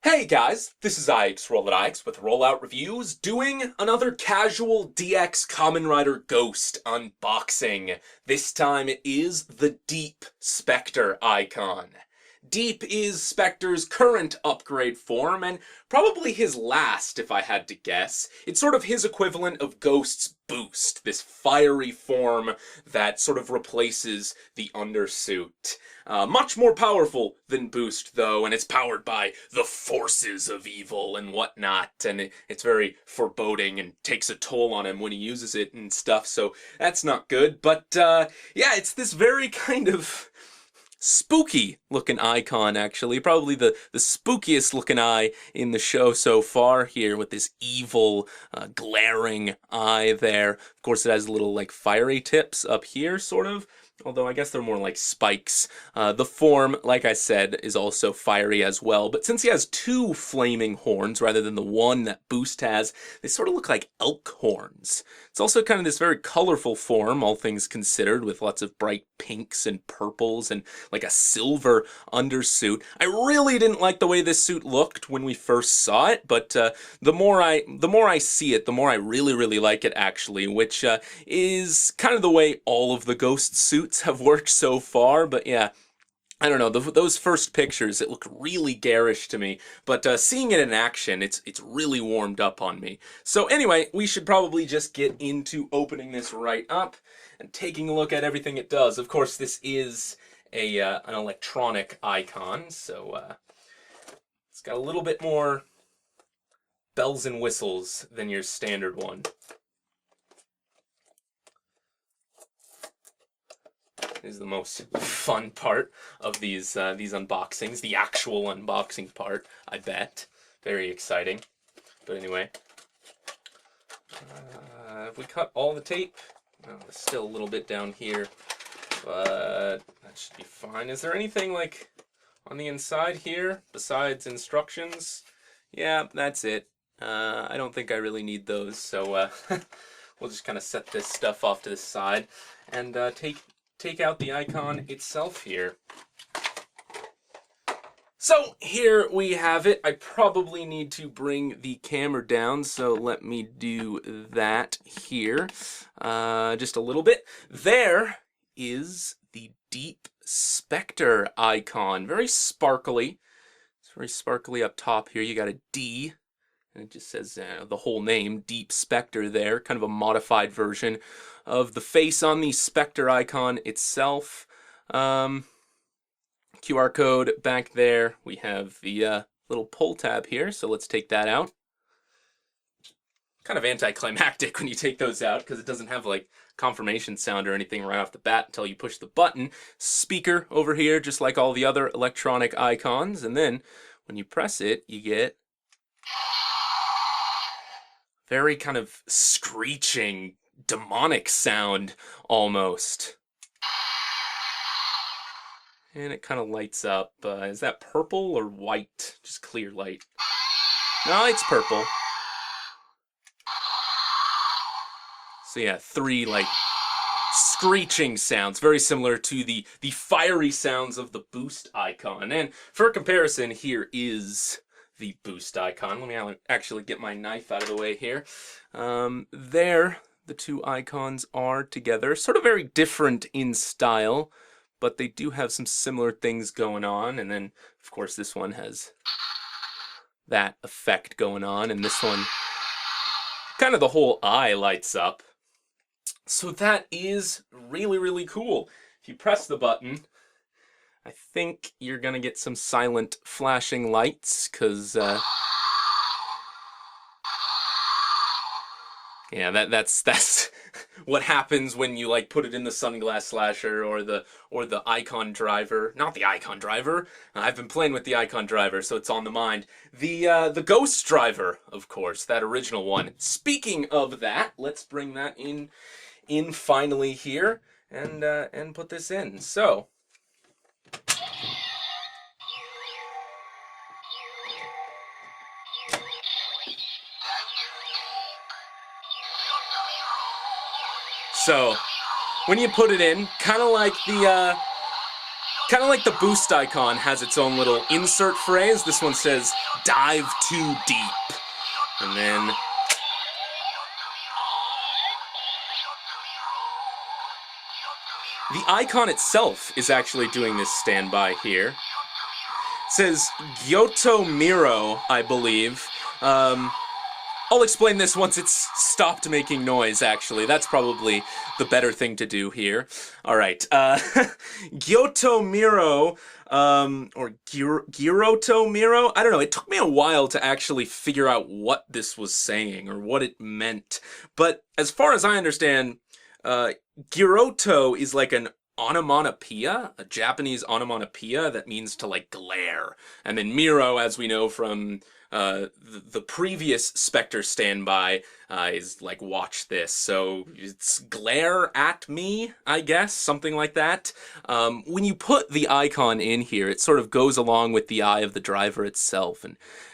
Hey guys, this is Ike's with RolloutReviews doing another casual DX Kamen Rider Ghost unboxing. This time it is the Deep Spectre Eyecon. Deep is Spectre's current upgrade form, and probably his last if I had to guess. It's sort of his equivalent of Ghost's Boost, this fiery form that sort of replaces the undersuit. Much more powerful than Boost, though, and it's powered by the forces of evil and whatnot, and it's very foreboding and takes a toll on him when he uses it and stuff, so that's not good. But, yeah, it's this very kind of spooky looking icon, actually. Probably the spookiest looking eye in the show so far here, with this evil, glaring eye there. Of course, it has little, like, fiery tips up here, sort of. Although I guess they're more like spikes. The form, like I said, is also fiery as well. But since he has two flaming horns rather than the one that Boost has, they sort of look like elk horns. It's also kind of this very colorful form, all things considered, with lots of bright pinks and purples and like a silver undersuit. I really didn't like the way this suit looked when we first saw it, but the more I see it, the more I really like it, actually, which is kind of the way all of the Ghost suits have worked so far. But yeah, I don't know, those first pictures, it looked really garish to me, but seeing it in action, it's really warmed up on me. So anyway, we should probably just get into opening this right up and taking a look at everything it does. Of course, this is an electronic icon, so it's got a little bit more bells and whistles than your standard one. Is the most fun part of these unboxings, the actual unboxing part, I bet. Very exciting. But anyway, have we cut all the tape? Oh, there's still a little bit down here, but that should be fine. Is there anything like on the inside here besides instructions? Yeah, that's it. I don't think I really need those, so we'll just kind of set this stuff off to the side and take out the icon itself here. So here we have it. I probably need to bring the camera down, so let me do that here. Just a little bit. There is the Deep Spectre icon. Very sparkly. It's very sparkly up top here. You got a D, and it just says the whole name, Deep Spectre there. Kind of a modified version of the face on the Spectre icon itself. QR code back there. We have the little pull tab here, so let's take that out. Kind of anticlimactic when you take those out, because it doesn't have like confirmation sound or anything right off the bat until you push the button. Speaker over here, just like all the other electronic icons, and then when you press it, you get very kind of screeching, demonic sound, almost. And it kind of lights up. Is that purple or white? Just clear light. No, it's purple. So yeah, three like screeching sounds, very similar to the fiery sounds of the Boost icon. And for comparison, here is the Boost icon. Let me actually get my knife out of the way here. There, the two icons are together. Sort of very different in style, but they do have some similar things going on. And then, of course, this one has that effect going on, and this one, kind of the whole eye lights up. So that is really cool. If you press the button, I think you're gonna get some silent flashing lights, because yeah, that's what happens when you like put it in the Sunglass Slasher or the Eyecon driver. Not the Eyecon driver. I've been playing with the Eyecon driver, so it's on the mind. The Ghost driver, of course, that original one. Speaking of that, let's bring that in finally here and put this in. So when you put it in, kind of Kind of like the boost icon has its own little insert phrase. This one says, dive too deep. And then... the icon itself is actually doing this standby here. It says Gyoto Miro, I believe. I'll explain this once it's stopped making noise, actually. That's probably the better thing to do here. Alright, Gyoto Miro, or Giroto Miro? I don't know, it took me a while to actually figure out what this was saying, or what it meant. But as far as I understand, Giroto is like an onomatopoeia, a Japanese onomatopoeia that means to, like, glare. And then Miro, as we know from the previous Spectre standby, is like, watch this. So it's glare at me, I guess, something like that. When you put the icon in here, it sort of goes along with the eye of the driver itself,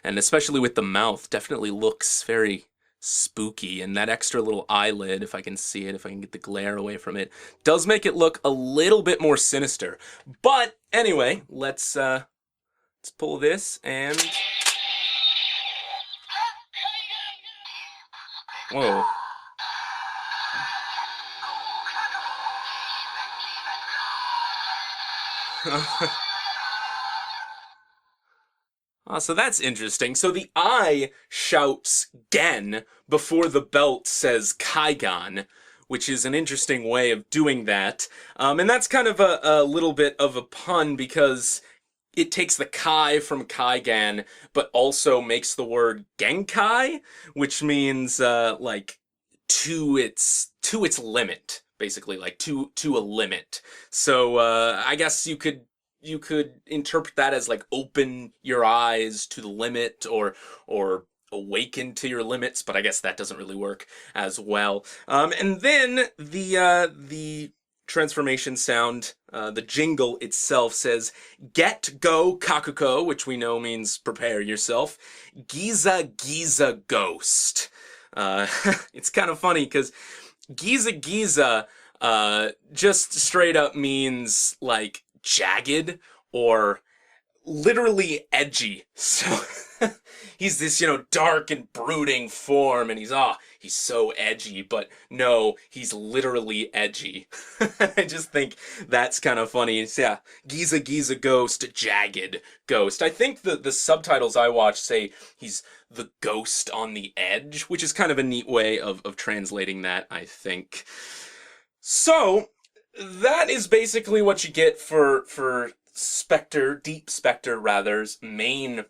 and especially with the mouth, definitely looks very spooky, and that extra little eyelid, if I can see it, if I can get the glare away from it, does make it look a little bit more sinister. But anyway, let's pull this and... whoa. So that's interesting. So the eye shouts Gen before the belt says Kaigan, which is an interesting way of doing that. And that's kind of a little bit of a pun because it takes the Kai from Kaigan, but also makes the word Genkai, which means like to its limit, basically, like to a limit. So I guess you could interpret that as like open your eyes to the limit, or awaken to your limits, but I guess that doesn't really work as well. And then the transformation sound, the jingle itself says, get go kakuko, which we know means prepare yourself, Giza Giza Ghost. It's kind of funny because Giza Giza just straight up means like jagged or literally edgy. So he's this, dark and brooding form, and he's so edgy, but no, he's literally edgy. I just think that's kind of funny. It's, yeah, Giza Giza Ghost, jagged ghost. I think the subtitles I watch say he's the ghost on the edge, which is kind of a neat way of translating that, I think. So that is basically what you get for Spectre, Deep Spectre his main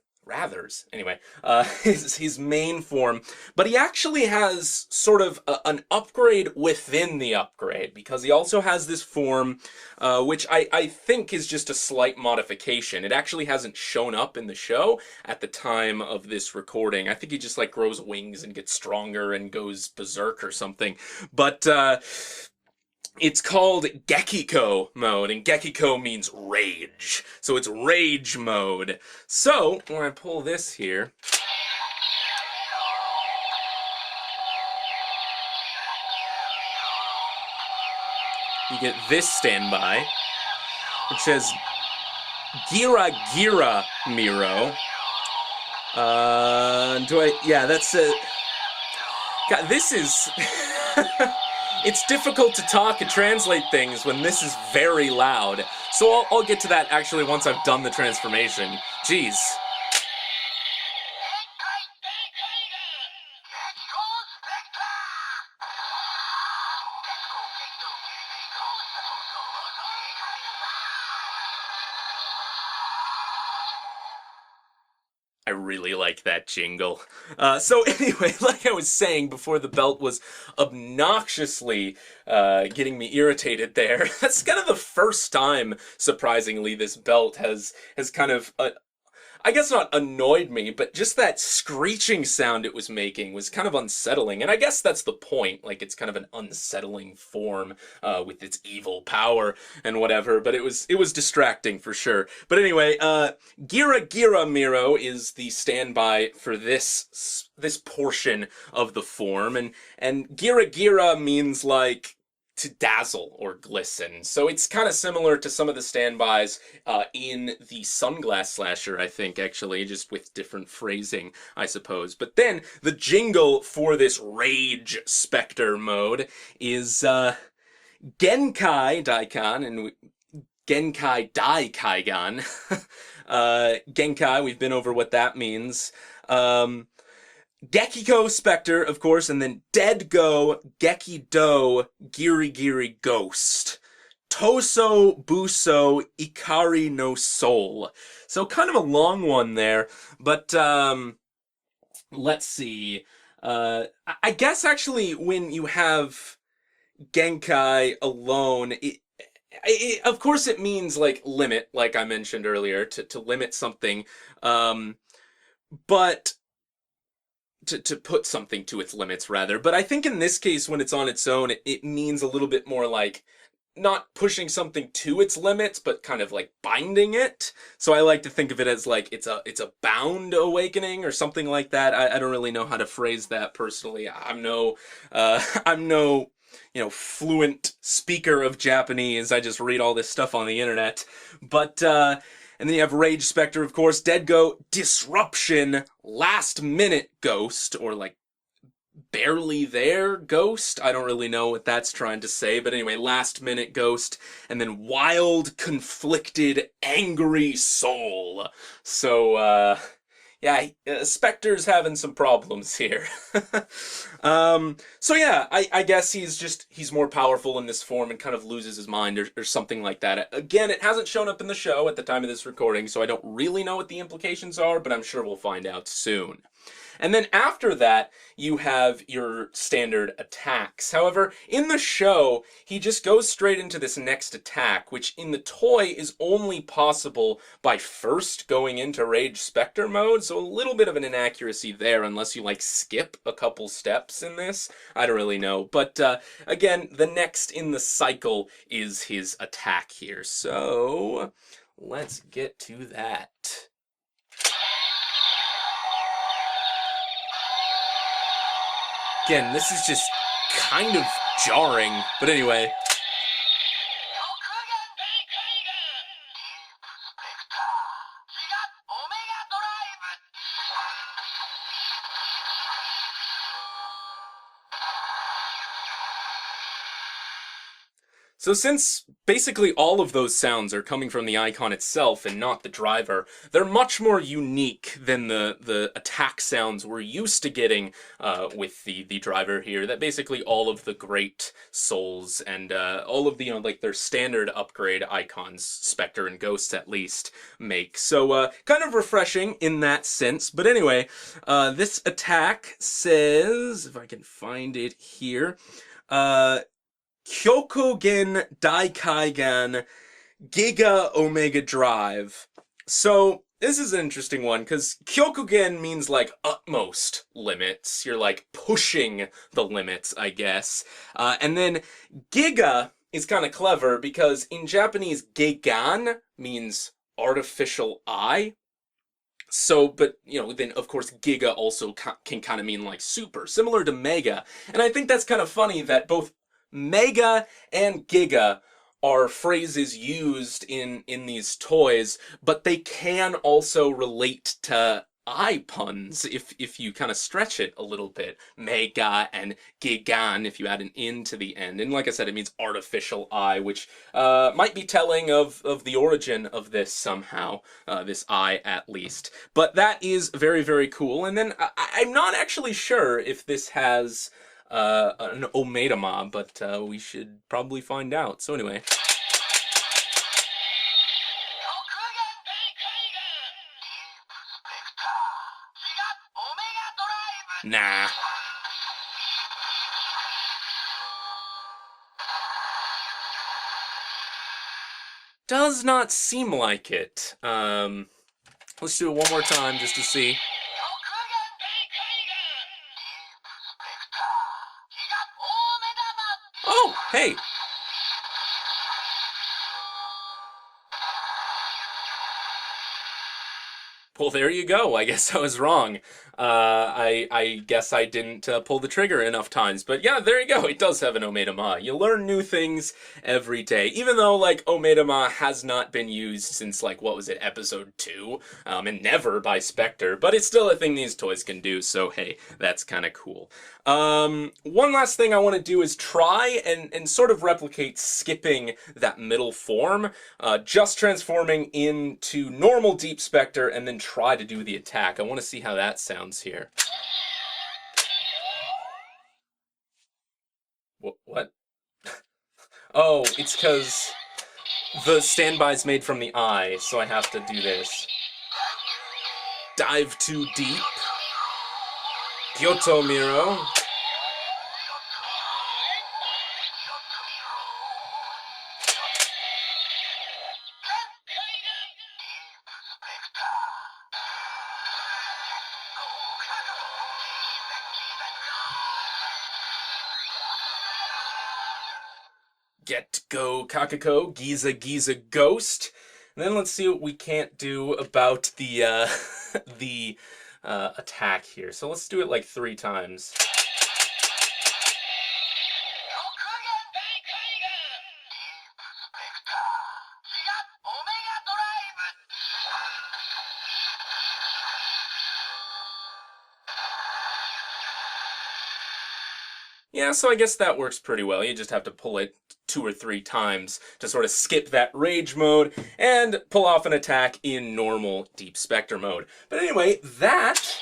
form. But he actually has sort of an upgrade within the upgrade, because he also has this form, which I think is just a slight modification. It actually hasn't shown up in the show at the time of this recording. I think he just like grows wings and gets stronger and goes berserk or something. But it's called Gekiko mode, and Gekiko means rage. So it's rage mode. So, when I pull this here, you get this standby, which says Gira Gira Miro. Yeah, that's it. God, this is... It's difficult to talk and translate things when this is very loud. So I'll get to that actually once I've done the transformation. Jeez. I really like that jingle. So anyway, like I was saying before, the belt was obnoxiously getting me irritated there. That's kind of the first time, surprisingly, this belt has kind of, I guess not annoyed me, but just that screeching sound it was making was kind of unsettling. And I guess that's the point, like it's kind of an unsettling form with its evil power and whatever, but it was distracting for sure. But anyway, Gira Gira Miro is the standby for this portion of the form, and Gira Gira means like to dazzle or glisten. So it's kind of similar to some of the standbys in the Sunglass Slasher, I think, actually, just with different phrasing, I suppose. But then the jingle for this Rage Spectre mode is Genkai Daikon, and Genkai Dai Kaigan. Genkai, we've been over what that means. Gekiko Spectre, of course, and then Dead Go, Gekido, Giri Giri Ghost. Toso Buso Ikari no Soul. So kind of a long one there, but let's see. I guess actually when you have Genkai alone, of course it means like limit, like I mentioned earlier, to limit something, but to put something to its limits rather. But I think in this case when it's on its own, it means a little bit more like not pushing something to its limits, but kind of like binding it. So I like to think of it as like it's a bound awakening or something like that. I don't really know how to phrase that personally. I'm no fluent speaker of Japanese. I just read all this stuff on the internet. But and then you have Rage Spectre, of course, Dead Go, Disruption, Last Minute Ghost, or like Barely There Ghost. I don't really know what that's trying to say, but anyway, Last Minute Ghost, and then Wild, Conflicted, Angry Soul. So, yeah, Spectre's having some problems here. So yeah, I guess he's more powerful in this form and kind of loses his mind or something like that. Again, it hasn't shown up in the show at the time of this recording, so I don't really know what the implications are, but I'm sure we'll find out soon. And then after that, you have your standard attacks. However, in the show, he just goes straight into this next attack, which in the toy is only possible by first going into Rage Spectre mode, so a little bit of an inaccuracy there, unless you, like, skip a couple steps in this. I don't really know. But, again, the next in the cycle is his attack here. So, let's get to that. Again, this is just kind of jarring, but anyway. So since basically all of those sounds are coming from the Eyecon itself and not the driver, they're much more unique than the attack sounds we're used to getting with the driver here, that basically all of the great souls and all of the, like their standard upgrade icons, Spectre and Ghost at least, make. So kind of refreshing in that sense. But anyway, this attack says, if I can find it here, Kyokugen Daikaigan Giga Omega Drive. So this is an interesting one because Kyokugen means like utmost limits. You're like pushing the limits, I guess. And then Giga is kind of clever because in Japanese, Gegan means artificial eye. So, but, then, of course, Giga also can kind of mean like super, similar to Mega. And I think that's kind of funny that both Mega and Giga are phrases used in these toys, but they can also relate to eye puns if you kind of stretch it a little bit. Mega and Gigan if you add an in to the end. And like I said, it means artificial eye, which might be telling of the origin of this somehow, this eye at least. But that is very, very cool. And then I'm not actually sure if this has an Ometama, but we should probably find out. So anyway. Nah. Does not seem like it. Let's do it one more time just to see. Oh, hey. Well, there you go. I guess I was wrong. I guess I didn't pull the trigger enough times. But yeah, there you go. It does have an Omeidama. You learn new things every day. Even though, like, Omeidama has not been used since, like, what was it, episode 2? And never by Spectre. But it's still a thing these toys can do. So, hey, that's kind of cool. One last thing I want to do is try and sort of replicate skipping that middle form. Just transforming into normal Deep Spectre and then try to do the attack. I want to see how that sounds here. What? Oh, it's because the standby's made from the eye, so I have to do this. Dive too deep. Kyoto Miro. Get Go Kakako, Giza Giza Ghost. And then let's see what we can't do about the attack here. So let's do it like 3 times. Yeah, so I guess that works pretty well. You just have to pull it 2 or 3 times to sort of skip that rage mode and pull off an attack in normal Deep Spectre mode. But anyway, that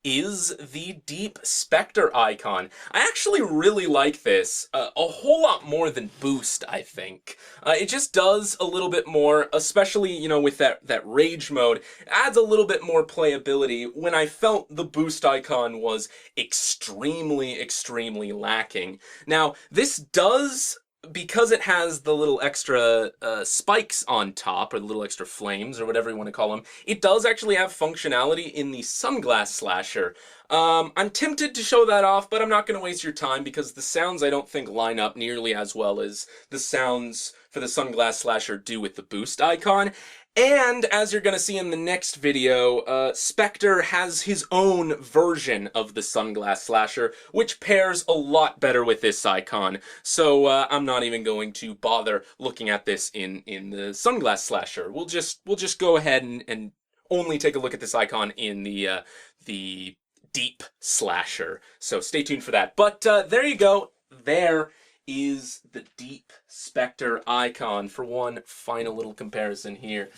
is the Deep Spectre Eyecon. I actually really like this a whole lot more than Boost, I think. It just does a little bit more, especially, you know, with that rage mode. It adds a little bit more playability when I felt the Boost Eyecon was extremely, extremely lacking. Now, this does, because it has the little extra spikes on top, or the little extra flames, or whatever you want to call them, it does actually have functionality in the Sunglass Slasher. I'm tempted to show that off, but I'm not going to waste your time because the sounds I don't think line up nearly as well as the sounds for the Sunglass Slasher do with the Boost Eyecon. And, as you're going to see in the next video, Spectre has his own version of the Sunglass Slasher, which pairs a lot better with this Eyecon. So, I'm not even going to bother looking at this in the Sunglass Slasher. We'll just go ahead and only take a look at this Eyecon in the Deep Slasher. So, stay tuned for that. But, there you go. There is the Deep Spectre Eyecon for one final little comparison here.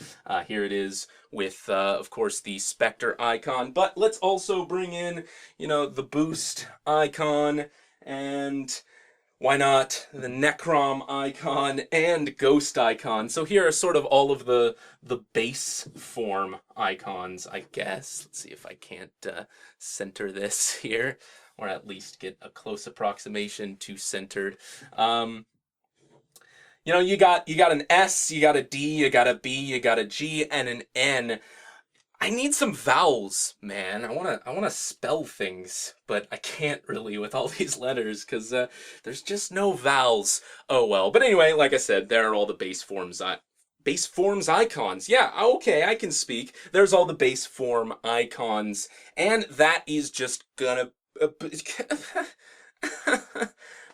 Here it is with, of course, the Spectre Eyecon. But let's also bring in, you know, the Boost Eyecon and why not the Necrom Eyecon and Ghost Eyecon. So here are sort of all of the base form icons, I guess. Let's see if I can't center this here, or at least get a close approximation to centered. You know, you got an S, you got a D, you got a B, you got a G, and an N. I need some vowels, man. I wanna spell things, but I can't really with all these letters because there's just no vowels. Oh well. But anyway, like I said, there are all the base forms icons. Yeah, okay, I can speak. There's all the base form icons, and that is just gonna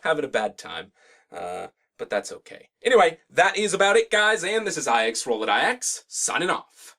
having a bad time. But that's okay. Anyway, that is about it, guys, and this is IX Roll It IX, signing off.